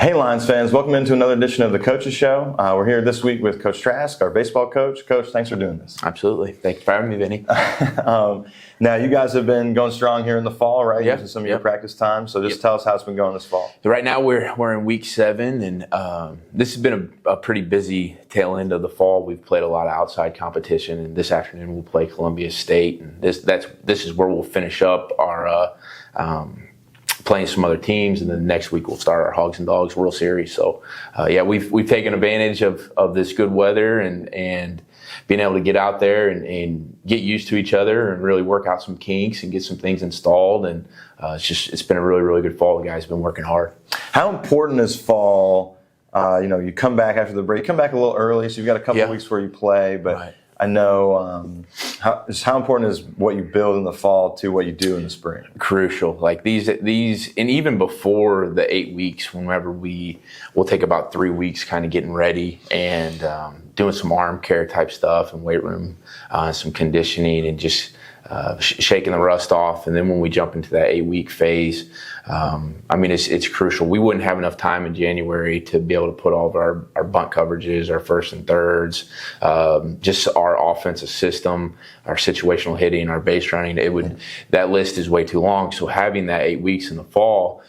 Hey Lions fans, welcome into another edition of the Coaches Show. We're here this week with Coach Trask, our baseball coach. Coach, thanks for doing this. Absolutely. Thanks for having me, Vinny. Now, you guys have been going strong here in the fall, right? Yep. Using some of your practice time. So just tell us how it's been going this fall. So right now we're in week 7, and this has been a pretty busy tail end of the fall. We've played a lot of outside competition, and this afternoon we'll play Columbia State, and this is where we'll finish up our playing some other teams, and then next week we'll start our Hogs and Dogs World Series. So, we've taken advantage of this good weather and being able to get out there and get used to each other and really work out some kinks and get some things installed. And it's been a really, really good fall. The guys have been working hard. How important is fall? You come back after the break. You come back a little early, so you've got a couple of weeks where you play, but. Right. I know how important is what you build in the fall to what you do in the spring? Crucial. Like these, and even before the 8 weeks, whenever we'll take about 3 weeks kind of getting ready and doing some arm care type stuff and weight room, some conditioning and just shaking the rust off. And then when we jump into that 8-week phase, it's crucial. We wouldn't have enough time in January to be able to put all of our bunt coverages, our first and thirds, just our offensive system, our situational hitting, our base running. That list is way too long. So having that 8 weeks in the fall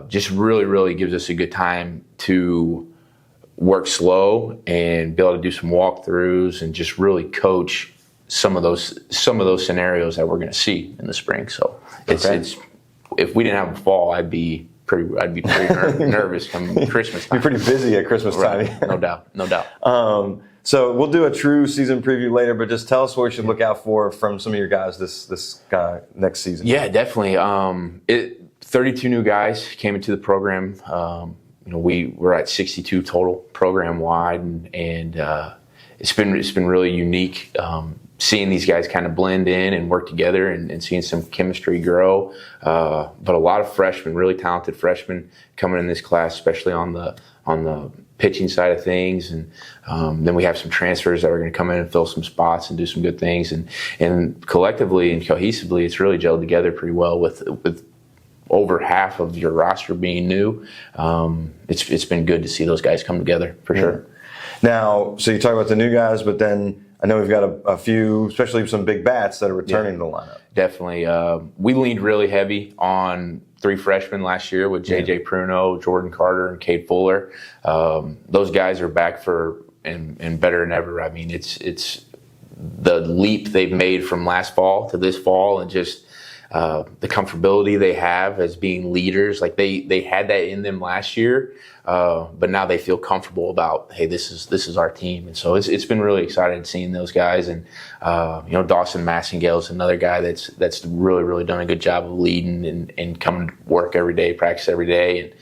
just really, really gives us a good time to work slow and be able to do some walkthroughs and just really coach some of those scenarios that we're going to see in the spring. So it's if we didn't have a fall, I'd be pretty nervous come Christmas time. You're pretty busy at Christmas time. Right. No doubt. So we'll do a true season preview later, but just tell us what we should look out for from some of your guys this next season. Yeah, definitely. 32 new guys came into the program. We're at 62 total program wide, and it's been really unique. Seeing these guys kind of blend in and work together and seeing some chemistry grow. But a lot of freshmen, really talented freshmen coming in this class, especially on the pitching side of things. And then we have some transfers that are going to come in and fill some spots and do some good things. And collectively and cohesively, it's really gelled together pretty well with over half of your roster being new. It's been good to see those guys come together for sure. Now, so you talk about the new guys, but then I know we've got a few, especially some big bats that are returning to the lineup. Definitely. We leaned really heavy on 3 freshmen last year with J.J. Pruno, Jordan Carter, and Cade Fuller. Those guys are back and better than ever. I mean, it's the leap they've made from last fall to this fall, and just the comfortability they have as being leaders. Like they had that in them last year, but now they feel comfortable about, hey, this is our team. And so it's been really exciting seeing those guys. And Dawson Massingale is another guy that's really, really done a good job of leading and coming to work every day, practice every day. And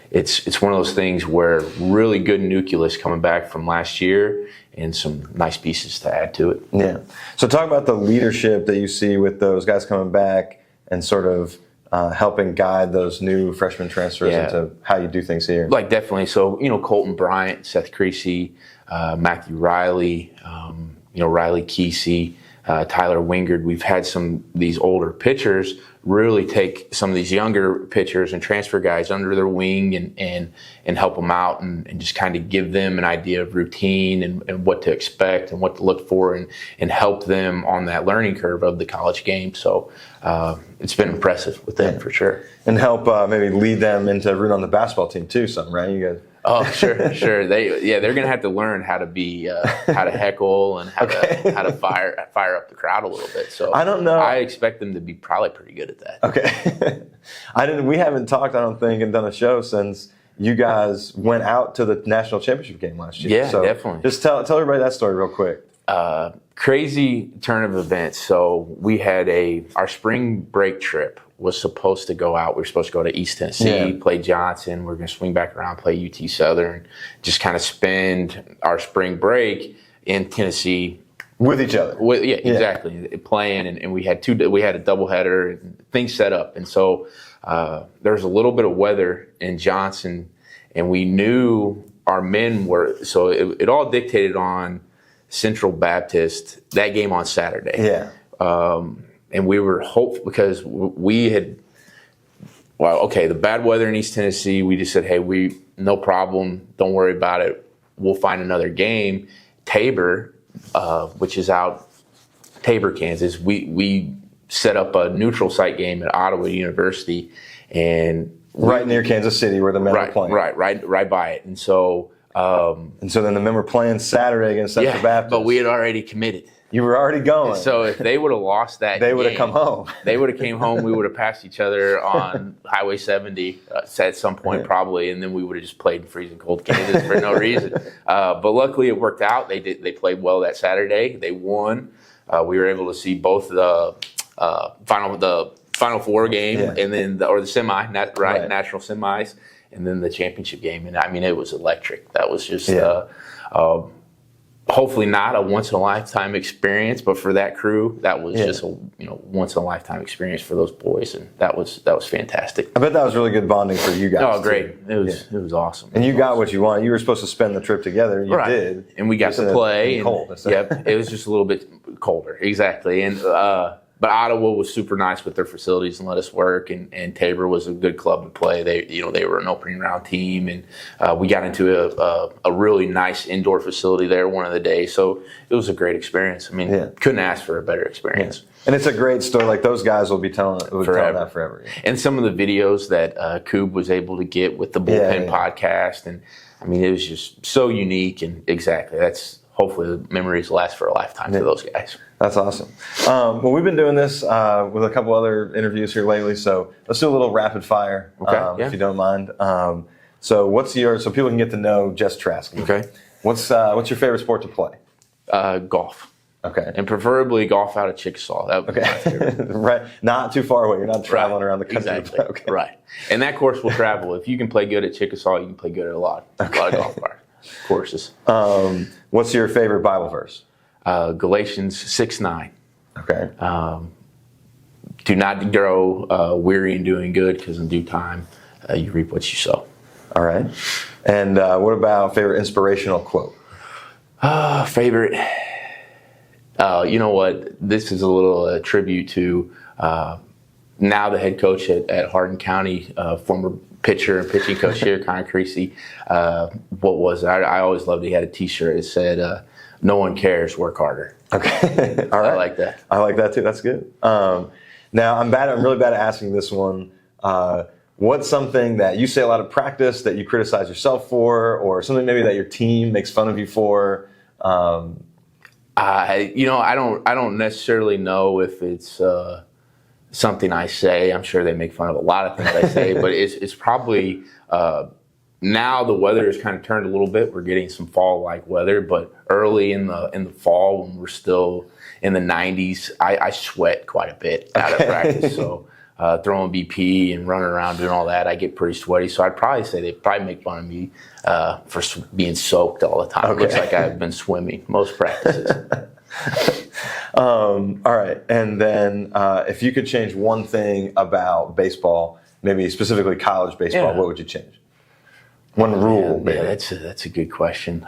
it's one of those things where really good nucleus coming back from last year and some nice pieces to add to it. Yeah. So talk about the leadership that you see with those guys coming back and sort of helping guide those new freshman transfers into how you do things here. Like definitely. So, Colton Bryant, Seth Creasy, Matthew Riley, Riley Kesey, Tyler Wingard. We've had these older pitchers really take some of these younger pitchers and transfer guys under their wing and help them out and just kind of give them an idea of routine and what to expect and what to look for and help them on that learning curve of the college game. So it's been impressive with them for sure. And help maybe lead them into rooting on the basketball team too, right? You guys. Oh, sure. They're going to have to learn how to be, how to heckle and how to fire up the crowd a little bit. So I don't know. I expect them to be probably pretty good at that. Okay. We haven't talked, I don't think, and done a show since you guys went out to the national championship game last year. Yeah, so definitely. Just tell everybody that story real quick. Crazy turn of events. So we had our spring break trip was supposed to go out. We were supposed to go to East Tennessee, play Johnson. We're going to swing back around, play UT Southern, just kind of spend our spring break in Tennessee with each other. Exactly. Playing, and we had a doubleheader, and things set up, and so there was a little bit of weather in Johnson, and we knew our men were. So it all dictated on Central Baptist that game on Saturday. Yeah. And we were hopeful because well, okay, the bad weather in East Tennessee, we just said, hey, no problem. Don't worry about it. We'll find another game. Tabor, which is out Tabor, Kansas, we set up a neutral site game at Ottawa University, and right near Kansas City where the men are playing. Right by it. And so then the men were playing Saturday against Central Baptist. But we had already committed. You were already going. So if they would have lost that they would have come home. They would have came home. We would have passed each other on Highway 70 at some point probably, and then we would have just played in freezing cold Kansas for no reason. But luckily it worked out. They played well that Saturday. They won. We were able to see both the Final Four game and then the semi, national semis, and then the championship game. And I mean, it was electric. That was just hopefully not a once in a lifetime experience, but for that crew, that was just a once in a lifetime experience for those boys, and that was fantastic. I bet that was really good bonding for you guys. Oh, great! It was awesome. And you got what you wanted. You were supposed to spend the trip together. You did, and we got to play. Cold. Yep, it was just a little bit colder, exactly. And but Ottawa was super nice with their facilities and let us work. And Tabor was a good club to play. They were an opening round team, and we got into a really nice indoor facility there one of the days. So it was a great experience. I mean, couldn't ask for a better experience. Yeah. And it's a great story. Like those guys will be telling that forever. And some of the videos that Coob was able to get with the Bullpen podcast, and I mean, it was just so unique. And exactly, that's hopefully the memories last for a lifetime for those guys. That's awesome. Well, we've been doing this with a couple other interviews here lately, so let's do a little rapid fire, if you don't mind. So people can get to know Jess Trask. Okay. What's your favorite sport to play? Golf. Okay. And preferably golf out of Chickasaw. That would be my favorite. Right. Not too far away. You're not traveling around the country. Exactly. Okay. Right. And that course will travel. If you can play good at Chickasaw, you can play good at a lot of golf courses. What's your favorite Bible verse? Galatians 6:9. Okay. Do not grow weary in doing good, because in due time you reap what you sow. All right. And what about favorite inspirational quote? Favorite. You know what? This is a little tribute to now the head coach at Hardin County, former pitcher and pitching coach here, Connor Creasy. What was it? I always loved it. He had a T-shirt. It said, "No one cares. Work harder." Okay. All right. I like that. I like that too. That's good. Now I'm really bad at asking this one. What's something that you say a lot of practice that you criticize yourself for, or something maybe that your team makes fun of you for? I don't necessarily know if it's something I say. I'm sure they make fun of a lot of things I say, but it's probably now the weather has kind of turned a little bit. We're getting some fall-like weather, but early in the fall, when we're still in the 90s, I sweat quite a bit out of practice. So throwing BP and running around doing all that, I get pretty sweaty. So I'd probably say they probably make fun of me for being soaked all the time. Okay. It looks like I've been swimming most practices. All right. And then if you could change one thing about baseball, maybe specifically college baseball, what would you change? One rule. Yeah, that's a good question.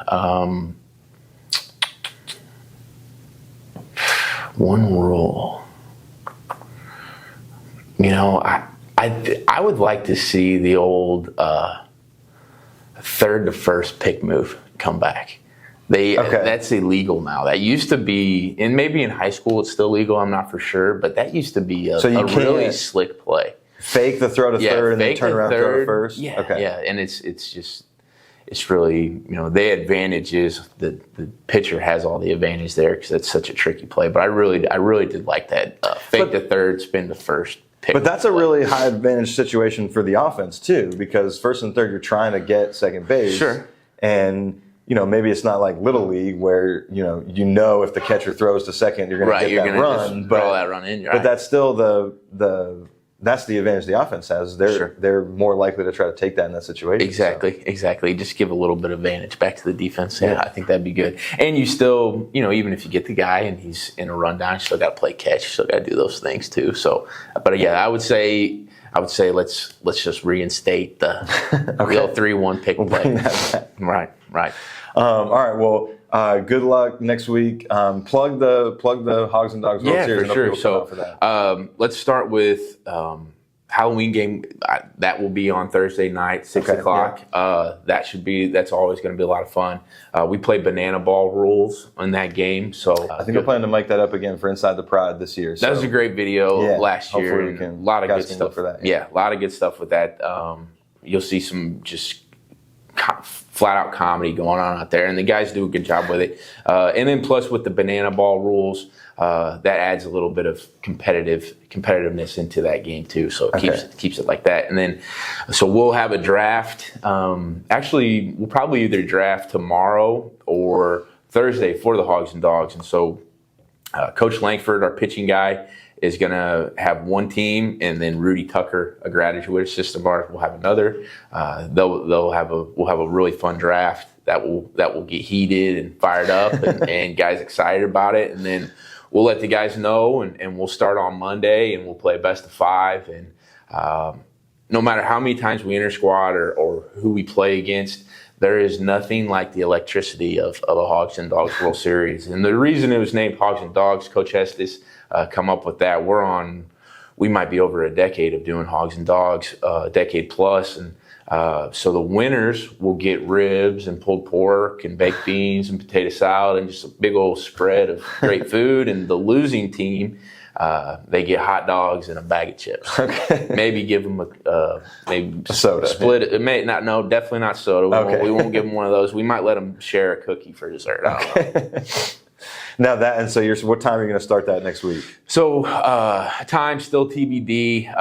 One rule. I would like to see the old third to first pick move come back. That's illegal now. That used to be, and maybe in high school it's still legal, I'm not for sure, but that used to be a really slick play. Fake the throw to third and then turn around and throw to first? Yeah, and it's really, the advantage is the pitcher has all the advantage there because it's such a tricky play. But I really did like that fake to third, spin to first. But that's a really high advantage situation for the offense too, because first and third you're trying to get second base. Sure. And maybe it's not like Little League where if the catcher throws to second you're going to get that run, but all that run in. But that's still that's the advantage the offense has. They're more likely to try to take that in that situation. Exactly. Just give a little bit of advantage back to the defense. Yeah, I think that'd be good. And you still, even if you get the guy and he's in a rundown, you still got to play catch. You still got to do those things too. So, but I would say let's just reinstate the 3-1 pick play. Right. All right. Well, good luck next week. Plug the Hogs and Dogs World Series. Yeah, for sure. So let's start with how Halloween game, that will be on Thursday night, 6 o'clock. Yeah. That's always going to be a lot of fun. We play banana ball rules in that game. So I think we're planning to mic that up again for Inside the Pride this year. That was a great video last year. Hopefully we can, a lot of good stuff for that. Yeah, a lot of good stuff with that. You'll see some just flat out comedy going on out there, and the guys do a good job with it. And then plus with the banana ball rules, that adds a little bit of competitiveness into that game too. So it keeps it like that. And then so we'll have a draft. Actually, we'll probably either draft tomorrow or Thursday for the Hogs and Dogs. And so Coach Langford, our pitching guy, is going to have one team, and then Rudy Tucker, a graduate assistant of ours, will have another. We'll have a really fun draft that will get heated and fired up, and guys excited about it. And then we'll let the guys know, and we'll start on Monday, and we'll play best of 5. And no matter how many times we enter squad or who we play against, there is nothing like the electricity of a Hogs and Dogs World Series. And the reason it was named Hogs and Dogs, Coach Estes come up with that. We might be over a decade of doing Hogs and Dogs, a decade plus. And so the winners will get ribs and pulled pork and baked beans and potato salad and just a big old spread of great food. And the losing team, they get hot dogs and a bag of chips. Okay. Maybe give them a soda. Split it. It may not. No, definitely not soda. We won't give them one of those. We might let them share a cookie for dessert. I don't know. Now what time are you going to start that next week? So time still TBD.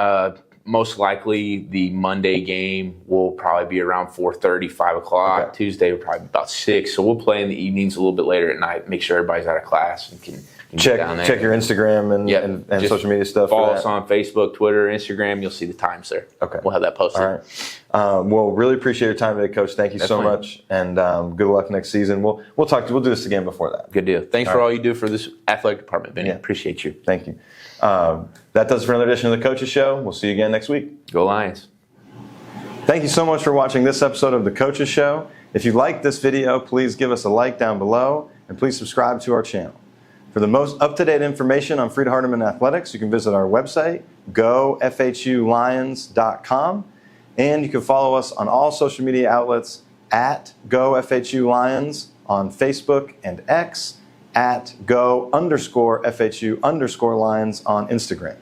Most likely the Monday game will probably be around 4:30, 5 o'clock. Okay. Tuesday will probably be about 6. So we'll play in the evenings a little bit later at night. Make sure everybody's out of class and can check your Instagram and social media stuff. Follow us on Facebook, Twitter, Instagram. You'll see the times there. Okay, we'll have that posted. All right. Well, really appreciate your time today, Coach. Thank you so much, and good luck next season. We'll do this again before that. Good deal. Thanks for all you do for this athletic department, Vinny. Yeah. Appreciate you. Thank you. That does it for another edition of the Coaches Show. We'll see you again next week. Go Lions. Thank you so much for watching this episode of the Coaches Show. If you liked this video, please give us a like down below, and please subscribe to our channel. For the most up-to-date information on Freed-Hardeman Athletics, you can visit our website, gofhulions.com, and you can follow us on all social media outlets at gofhulions on Facebook and X, at go_FHU_Lions on Instagram.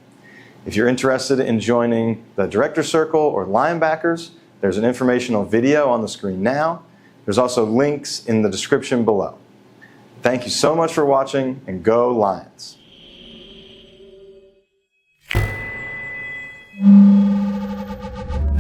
If you're interested in joining the Director Circle or Lionbackers, there's an informational video on the screen now. There's also links in the description below. Thank you so much for watching, and go Lions.